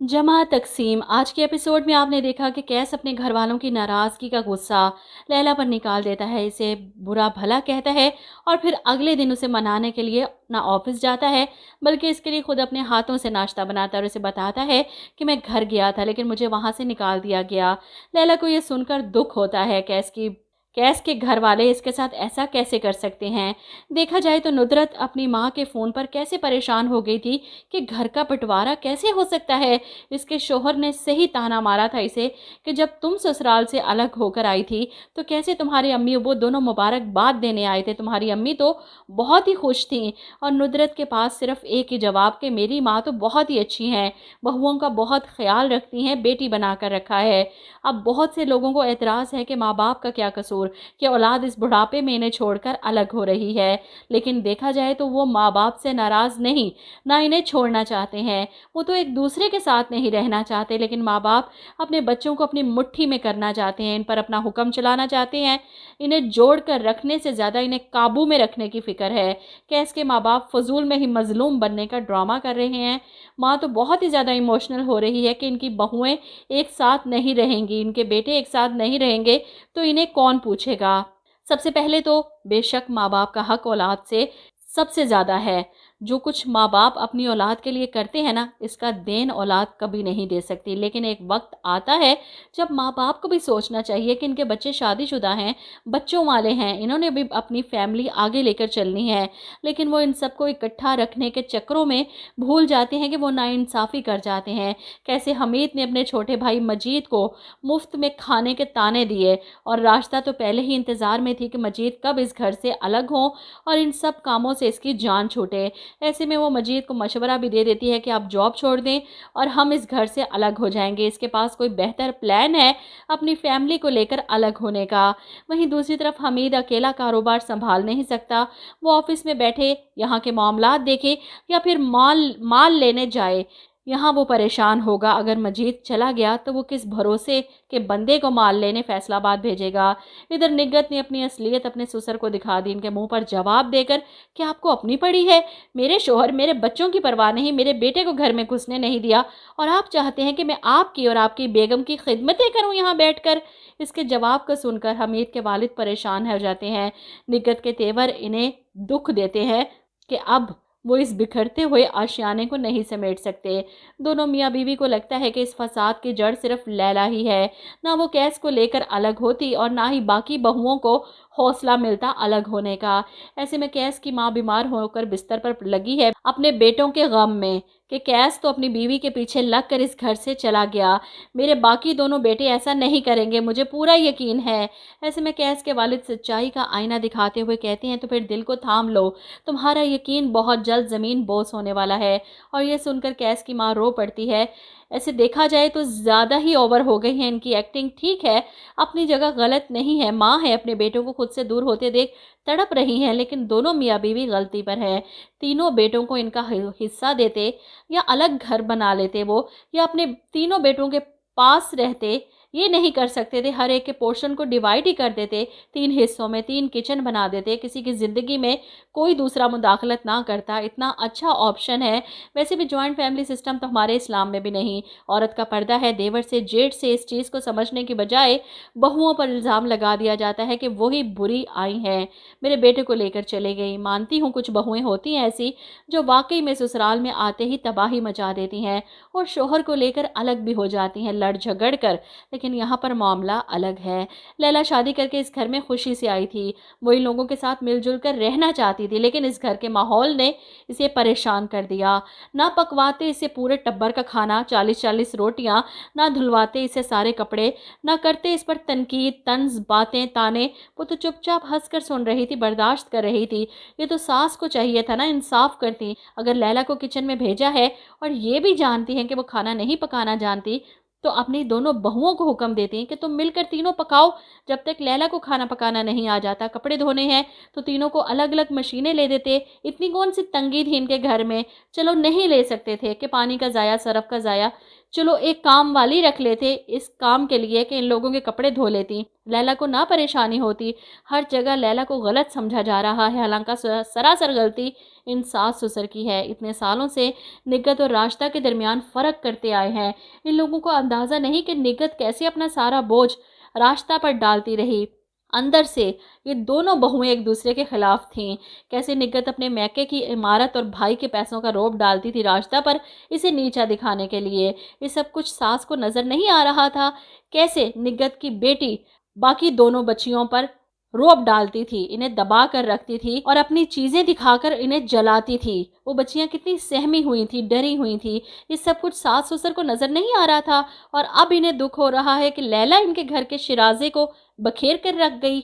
जमा तकसीम। आज के एपिसोड में आपने देखा कि कैस अपने घर वालों की नाराज़गी का गुस्सा लैला पर निकाल देता है, इसे बुरा भला कहता है और फिर अगले दिन उसे मनाने के लिए ना ऑफिस जाता है बल्कि इसके लिए खुद अपने हाथों से नाश्ता बनाता है और उसे बताता है कि मैं घर गया था लेकिन मुझे वहाँ से निकाल दिया गया। लैला को ये सुनकर दुख होता है। कैस के घर वाले इसके साथ ऐसा कैसे कर सकते हैं। देखा जाए तो नुदरत अपनी माँ के फ़ोन पर कैसे परेशान हो गई थी कि घर का बंटवारा कैसे हो सकता है। इसके शोहर ने सही ताना मारा था इसे कि जब तुम ससुराल से अलग होकर आई थी तो कैसे तुम्हारी अम्मी वो दोनों मुबारकबाद देने आए थे। तुम्हारी अम्मी तो बहुत ही खुश थी और नुदरत के पास सिर्फ एक ही जवाब कि मेरी माँ तो बहुत ही अच्छी हैं, बहुओं का बहुत ख्याल रखती हैं, बेटी बना कर रखा है। अब बहुत से लोगों को एतराज़ है कि माँ बाप का क्या कसूर कि औलाद इस बुढ़ापे में इन्हें छोड़कर अलग हो रही है, लेकिन देखा जाए तो वो माँ बाप से नाराज़ नहीं, ना इन्हें छोड़ना चाहते हैं। वो तो एक दूसरे के साथ नहीं रहना चाहते, लेकिन माँ बाप अपने बच्चों को अपनी मुट्ठी में करना चाहते हैं, इन पर अपना हुक्म चलाना चाहते हैं। इन्हें जोड़ कर रखने से ज़्यादा इन्हें काबू में रखने की फ़िक्र है। कैस के माँ बाप फजूल में ही मजलूम बनने का ड्रामा कर रहे हैं। माँ तो बहुत ही ज़्यादा इमोशनल हो रही है कि इनकी बहुएं एक साथ नहीं रहेंगी, इनके बेटे एक साथ नहीं रहेंगे तो इन्हें कौन पूछेगा। सबसे पहले तो बेशक माँ बाप का हक औलाद से सबसे ज़्यादा है। जो कुछ माँ बाप अपनी औलाद के लिए करते हैं ना, इसका देन औलाद कभी नहीं दे सकती। लेकिन एक वक्त आता है जब माँ बाप को भी सोचना चाहिए कि इनके बच्चे शादीशुदा हैं, बच्चों वाले हैं, इन्होंने भी अपनी फैमिली आगे लेकर चलनी है। लेकिन वो इन सबको इकट्ठा रखने के चक्करों में भूल जाते हैं कि वो नाइंसाफ़ी कर जाते हैं। कैसे हमीद ने अपने छोटे भाई मजीद को मुफ्त में खाने के ताने दिए और रास्ता तो पहले ही इंतज़ार में थी कि मजीद कब इस घर से अलग हों और इन सब कामों से इसकी जान छूटे। ऐसे में वो मजीद को मशवरा भी दे देती है कि आप जॉब छोड़ दें और हम इस घर से अलग हो जाएंगे। इसके पास कोई बेहतर प्लान है अपनी फैमिली को लेकर अलग होने का। वहीं दूसरी तरफ हमीद अकेला कारोबार संभाल नहीं सकता। वो ऑफिस में बैठे यहाँ के मामलात देखे या फिर माल माल लेने जाए, यहाँ वो परेशान होगा। अगर मजीद चला गया तो वो किस भरोसे के बंदे को माल लेने फैसलाबाद भेजेगा। इधर निगत ने अपनी असलियत अपने ससुर को दिखा दी, इनके मुंह पर जवाब देकर कि आपको अपनी पड़ी है, मेरे शोहर मेरे बच्चों की परवाह नहीं, मेरे बेटे को घर में घुसने नहीं दिया और आप चाहते हैं कि मैं आपकी और आपकी बेगम की खिदमतें करूं यहाँ बैठकर। इसके जवाब को सुनकर हमीद के वालिद परेशान हो जाते हैं। निगत के तेवर इन्हें दुख देते हैं कि अब वो इस बिखरते हुए आशियाने को नहीं समेट सकते। दोनों मियाँ बीवी को लगता है कि इस फसाद की जड़ सिर्फ लैला ही है। ना वो कैस को लेकर अलग होती और ना ही बाकी बहुओं को हौसला मिलता अलग होने का। ऐसे में कैस की माँ बीमार होकर बिस्तर पर लगी है अपने बेटों के गम में कि कैस तो अपनी बीवी के पीछे लग कर इस घर से चला गया, मेरे बाकी दोनों बेटे ऐसा नहीं करेंगे, मुझे पूरा यकीन है। ऐसे में कैस के वालिद सच्चाई का आईना दिखाते हुए कहते हैं तो फिर दिल को थाम लो, तुम्हारा यकीन बहुत जल्द ज़मीन बोस होने वाला है। और ये सुनकर कैस की माँ रो पड़ती है। ऐसे देखा जाए तो ज़्यादा ही ओवर हो गई है इनकी एक्टिंग। ठीक है, अपनी जगह गलत नहीं है, माँ है, अपने बेटों को खुद से दूर होते देख तड़प रही हैं, लेकिन दोनों मियाँ बीवी गलती पर हैं। तीनों बेटों को इनका हिस्सा देते या अलग घर बना लेते वो, या अपने तीनों बेटों के पास रहते, ये नहीं कर सकते थे। हर एक के पोर्शन को डिवाइड ही कर देते, 3 हिस्सों में 3 किचन बना देते, किसी की ज़िंदगी में कोई दूसरा मुदाखलत ना करता। इतना अच्छा ऑप्शन है। वैसे भी जॉइंट फैमिली सिस्टम तो हमारे इस्लाम में भी नहीं। औरत का पर्दा है, देवर से जेठ से इस चीज़ को समझने की बजाय बहुओं पर इल्ज़ाम लगा दिया जाता है कि वही बुरी आई हैं, मेरे बेटे को लेकर चले गई। मानती हूँ कुछ बहुएं होती हैं ऐसी जो वाकई में ससुराल में आते ही तबाही मचा देती हैं और शोहर को लेकर अलग भी हो जाती हैं लड़ झगड़ कर। लेकिन यहाँ पर मामला अलग है। लैला शादी करके इस घर में खुशी से आई थी, वो इन लोगों के साथ मिलजुल कर रहना चाहती थी, लेकिन इस घर के माहौल ने इसे परेशान कर दिया। ना पकवाते इसे पूरे टब्बर का खाना, 40-40 रोटियां, ना धुलवाते इसे सारे कपड़े, ना करते इस पर तनकीद तंज बातें ताने। वो तो चुपचाप हंस कर सुन रही थी, बर्दाश्त कर रही थी। ये तो सास को चाहिए था ना इंसाफ करती। अगर लैला को किचन में भेजा है और ये भी जानती हैं कि वो खाना नहीं पकाना जानती, तो अपनी दोनों बहुओं को हुक्म देती हैं कि तुम मिलकर तीनों पकाओ। जब तक लैला को खाना पकाना नहीं आ जाता, कपड़े धोने हैं तो तीनों को अलग अलग मशीनें ले देते। इतनी कौन सी तंगी थी इनके घर में। चलो नहीं ले सकते थे कि पानी का ज़ाया, सरफ का ज़ाया, चलो एक काम वाली रख लेते इस काम के लिए कि इन लोगों के कपड़े धो लेती, लैला को ना परेशानी होती। हर जगह लैला को गलत समझा जा रहा है, हालांकि सरासर गलती इन सास ससुर की है। इतने सालों से निगत और राशिदा के दरमियान फ़र्क करते आए हैं। इन लोगों को अंदाज़ा नहीं कि निगत कैसे अपना सारा बोझ राशिदा पर डालती रही। अंदर से ये दोनों बहुएं एक दूसरे के खिलाफ थीं। कैसे निगत अपने मैके की इमारत और भाई के पैसों का रौब डालती थी राशिदा पर, इसे नीचा दिखाने के लिए। ये सब कुछ सास को नज़र नहीं आ रहा था। कैसे निगत की बेटी बाकी दोनों बच्चियों पर रौब डालती थी, इन्हें दबा कर रखती थी और अपनी चीज़ें दिखाकर इन्हें जलाती थी। वो बच्चियां कितनी सहमी हुई थी, डरी हुई थी। ये सब कुछ सास ससुर को नज़र नहीं आ रहा था और अब इन्हें दुख हो रहा है कि लैला इनके घर के शिराजे को बखेर कर रख गई।